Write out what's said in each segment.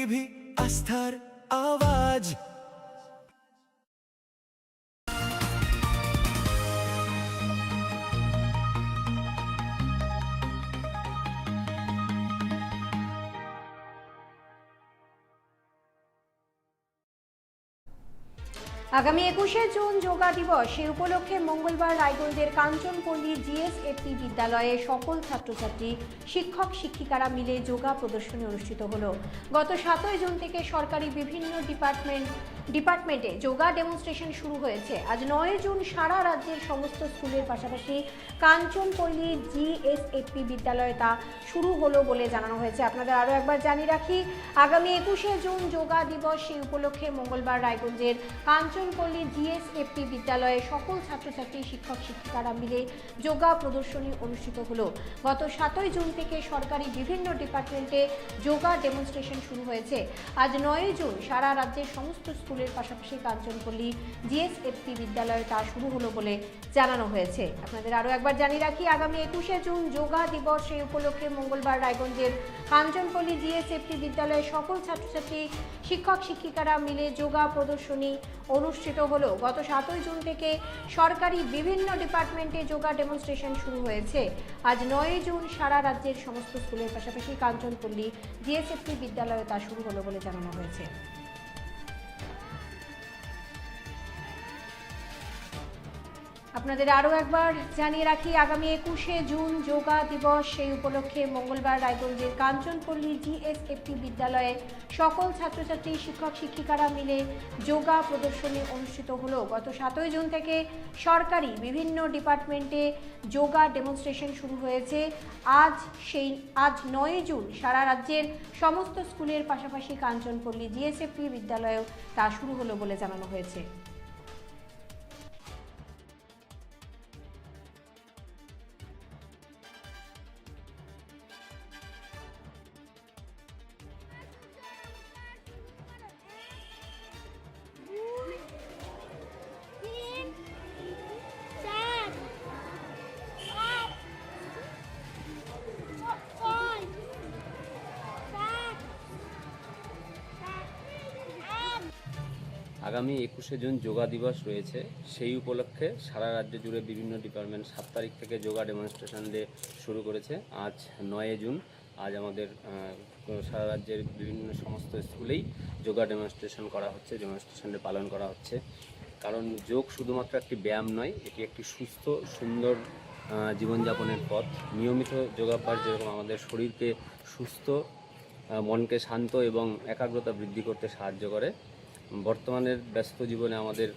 TV আস্থার আওয়াজ। আগামী 21শে জুন যোগা দিবস, সে উপলক্ষে মঙ্গলবার রায়গঞ্জের কাঞ্চনপল্লী জিএসএফপি বিদ্যালয়ে সকল ছাত্রছাত্রী, শিক্ষক শিক্ষিকারা মিলে যোগা প্রদর্শনী অনুষ্ঠিত হলো। গত 7ই জুন থেকে সরকারি বিভিন্ন ডিপার্টমেন্টে যোগা ডেমনস্ট্রেশন শুরু হয়েছে। আজ 9 জুন সারা রাজ্যের সমস্ত স্কুলের পাশাপাশি কাঞ্চনপল্লী জিএসএফপি বিদ্যালয়ে তা শুরু হলো বলে জানানো হয়েছে। আপনাদের আরও একবার জানিয়ে রাখি, আগামী 21শে জুন যোগা দিবস, সেই উপলক্ষে মঙ্গলবার রায়গঞ্জের কাঞ্চনপল্লী জিএসএফপি বিদ্যালয়ে সকল ছাত্রছাত্রী, শিক্ষক শিক্ষিকারা মিলে যোগা প্রদর্শনী অনুষ্ঠিত হলো। গত 7ই জুন থেকে সরকারি বিভিন্ন ডিপার্টমেন্টে যোগা ডেমনস্ট্রেশন শুরু হয়েছে। আজ 9 জুন সারা রাজ্যের সমস্ত স্কুলের পাশাপাশি কাঞ্চনপল্লী জিএসএফপি বিদ্যালয়ে তা শুরু হলো বলে জানানো হয়েছে। আপনাদের আরও একবার জানিয়ে রাখি, আগামী 21শে জুন যোগা দিবস, সেই উপলক্ষে মঙ্গলবার রায়গঞ্জের কাঞ্চনপল্লী জিএসএফপি বিদ্যালয়ে সকল ছাত্রছাত্রী, শিক্ষক শিক্ষিকারা মিলে যোগা প্রদর্শনী অনুষ্ঠিত হলো। গত 7ই জুন থেকে সরকারি বিভিন্ন ডিপার্টমেন্টে যোগা ডেমনস্ট্রেশন শুরু হয়েছে। আজ 9 জুন সারা রাজ্যের সমস্ত স্কুলের পাশাপাশি কাঞ্চনপল্লী জিএসএফপি বিদ্যালয়ে তা শুরু হলো বলে জানানো হয়েছে। আপনাদের আরও একবার জানিয়ে রাখি, আগামী 21শে জুন যোগা দিবস, সেই উপলক্ষে মঙ্গলবার রায়গঞ্জের কাঞ্চনপল্লী জিএসএফপি বিদ্যালয়ে সকল ছাত্রছাত্রী, শিক্ষক শিক্ষিকারা মিলে যোগা প্রদর্শনী অনুষ্ঠিত হলো। গত 7ই জুন থেকে সরকারি বিভিন্ন ডিপার্টমেন্টে যোগা ডেমনস্ট্রেশন শুরু হয়েছে। আজ 9 জুন সারা রাজ্যের সমস্ত স্কুলের পাশাপাশি কাঞ্চনপল্লী জিএসএফপি বিদ্যালয়েও তা শুরু হলো বলে জানানো হয়েছে। আগামী 21শে জুন যোগা দিবস রয়েছে, সেই উপলক্ষে সারা রাজ্য জুড়ে বিভিন্ন ডিপার্টমেন্ট 7 তারিখ থেকে যোগা ডেমনস্ট্রেশন ডে শুরু করেছে। আজ 9 জুন, আজ আমাদের সারা রাজ্যের বিভিন্ন সমস্ত স্কুলেই যোগা ডেমনস্ট্রেশন করা হচ্ছে, ডেমনস্ট্রেশন ডে পালন করা হচ্ছে। কারণ যোগ শুধুমাত্র একটি ব্যায়াম নয়, এটি একটি সুস্থ সুন্দর জীবনযাপনের পথ। নিয়মিত যোগাভ্যাস যেরকম আমাদের শরীরকে সুস্থ, মনকে শান্ত এবং একাগ্রতা বৃদ্ধি করতে সাহায্য করে, বর্তমানের ব্যস্ত জীবনে আমাদের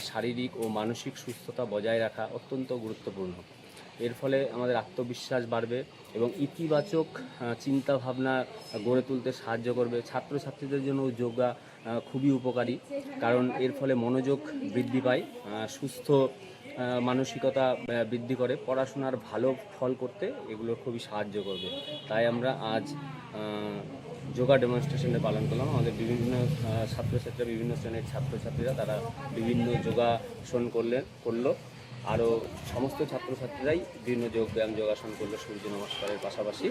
শারীরিক ও মানসিক সুস্থতা বজায় রাখা অত্যন্ত গুরুত্বপূর্ণ। এর ফলে আমাদের আত্মবিশ্বাস বাড়বে এবং ইতিবাচক চিন্তাভাবনা গড়ে তুলতে সাহায্য করবে। ছাত্রছাত্রীদের জন্য যোগা খুবই উপকারী, কারণ এর ফলে মনোযোগ বৃদ্ধি পায়, সুস্থ মানসিকতা বৃদ্ধি করে, পড়াশোনার ভালো ফল করতে এগুলো খুবই সাহায্য করবে। তাই আমরা আজ যোগা ডেমনস্ট্রেশনে পালন করলাম। আমাদের বিভিন্ন ছাত্রছাত্রীরা, বিভিন্ন শ্রেণীর ছাত্রছাত্রীরা তারা বিভিন্ন যোগাসন করলো। আরও সমস্ত ছাত্রছাত্রীরাই বিভিন্ন যোগব্যায়াম, যোগাসন করলো সূর্য নমস্কারের পাশাপাশি।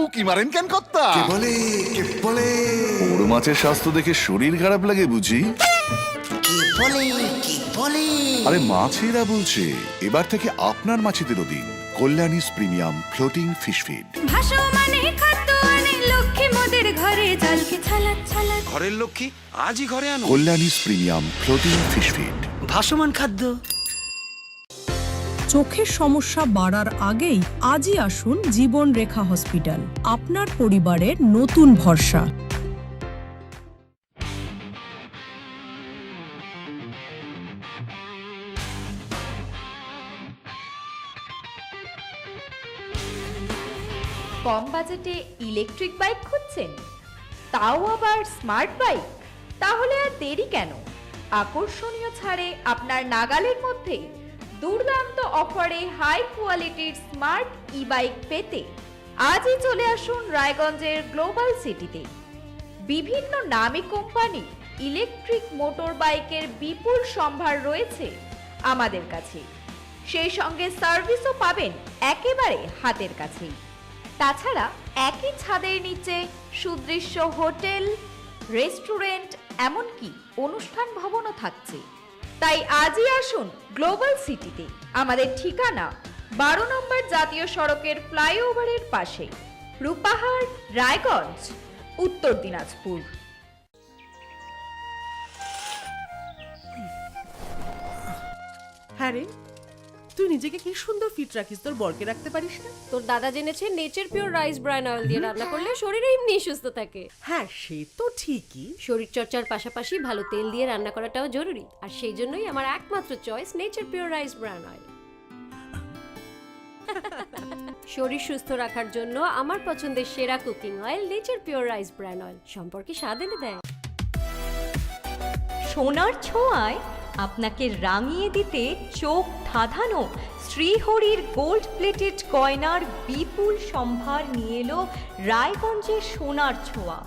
উকি মারেন কেন কর্তা? কে বলে বড় মাছের স্বাস্থ্য দেখে শরীর খারাপ লাগে বুঝি? কে বলে আরে মাছেরা বলছে, এবার থেকে আপনার মাছেদেরও দিন কল্যাণীস প্রিমিয়াম ফ্লোটিং ফিশ ফিড। ভাসমানে খাদ্য আনে লক্ষ্মী মোদের ঘরে, জলকে ছালাক ছালাক। ঘরের লক্ষ্মী আজই ঘরে আনো কল্যাণীস প্রিমিয়াম ফ্লোটিং ফিশ ফিড। ভাসমান খাদ্য। চোখের সমস্যা বাড়ার আগেই আজই আসুন জীবন রেখা হসপিটাল, আপনার পরিবারের নতুন ভরসা। কম বাজেটে ইলেকট্রিক বাইক খুঁজছেন, তাও আবার স্মার্ট বাইক? তাহলে আর দেরি কেন? আকর্ষণীয় ছাড়ে আপনার নাগালের মধ্যে দুর্দান্ত অফারে হাই কোয়ালিটির স্মার্ট ই বাইক পেতে আজই চলে আসুন রায়গঞ্জের গ্লোবাল সিটিতে। বিভিন্ন নামী কোম্পানি ইলেকট্রিক মোটর বাইকের বিপুল সম্ভার রয়েছে আমাদের কাছে, সেই সঙ্গে সার্ভিসও পাবেন একেবারে হাতের কাছেই। তাছাড়া একই ছাদের নিচে সুদৃশ্য হোটেল, রেস্টুরেন্ট, এমনকি অনুষ্ঠান ভবনও থাকছে। তাই আজই আসুন গ্লোবাল সিটিতে। আমাদের ঠিকানা 12 নম্বর জাতীয় সড়কের ফ্লাইওভারের পাশে, রূপাহার, রায়গঞ্জ, উত্তর দিনাজপুর। হ্যাঁ রে, তুই নিজেকে কি সুন্দর ফিট রাখিস, তোর বরকে রাখতে পারিস না? তোর দাদা জেনেছে nature pure rice bran oil দিয়ে রান্না করলে শরীরে এমনি সুস্থ থাকে। হ্যাঁ, সে তো ঠিকই। শরীর চর্চার পাশাপাশি ভালো তেল দিয়ে রান্না করাটাও জরুরি, আর সেই জন্যই আমার একমাত্র choice nature pure rice bran oil. শরীর সুস্থ রাখার জন্য আমার পছন্দের সেরা cooking oil nature pure rice bran oil, সম্পর্কে স্বাদ এনে দেয়। সোনার ছোঁয়ায় আপনাকে রাঙিয়ে দিতে চোখ ধাঁধানো শ্রীহরির গোল্ড প্লেটেড গয়নার বিপুল সম্ভার নিয়ে এলো রায়গঞ্জের সোনার ছোঁয়া।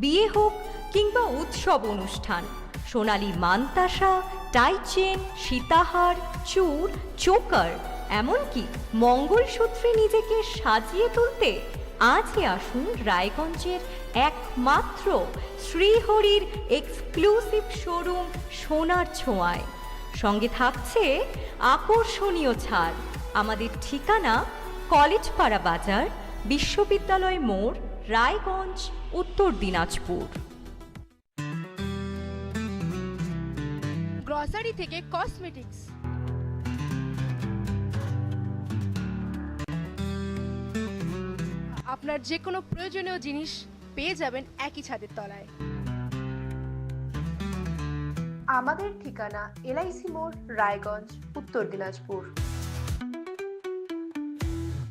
বিয়ে হোক কিংবা উৎসব অনুষ্ঠান, সোনালী মানতাসা, টাইচেন, সীতাহার, চূড়, চোকার, এমনকি মঙ্গলসূত্রে নিজেকে সাজিয়ে তুলতে আজই আসুন রায়গঞ্জের একমাত্র শ্রীহরির এক্সক্লুসিভ শোরুম সোনার ছোঁয়ায়। সঙ্গে থাকছে আকর্ষণীয় ছাড়। আমাদের ঠিকানা কলেজপাড়া বাজার, বিশ্ববিদ্যালয় মোড়, রায়গঞ্জ, উত্তর দিনাজপুর। গ্রসারি থেকে কসমেটিক্স, আপনার যে কোনো প্রয়োজনীয় জিনিস পেয়ে যাবেন একই ছাদের তলায়। আমাদের ঠিকানা LIC মোড়, রায়গঞ্জ, উত্তর দিনাজপুর।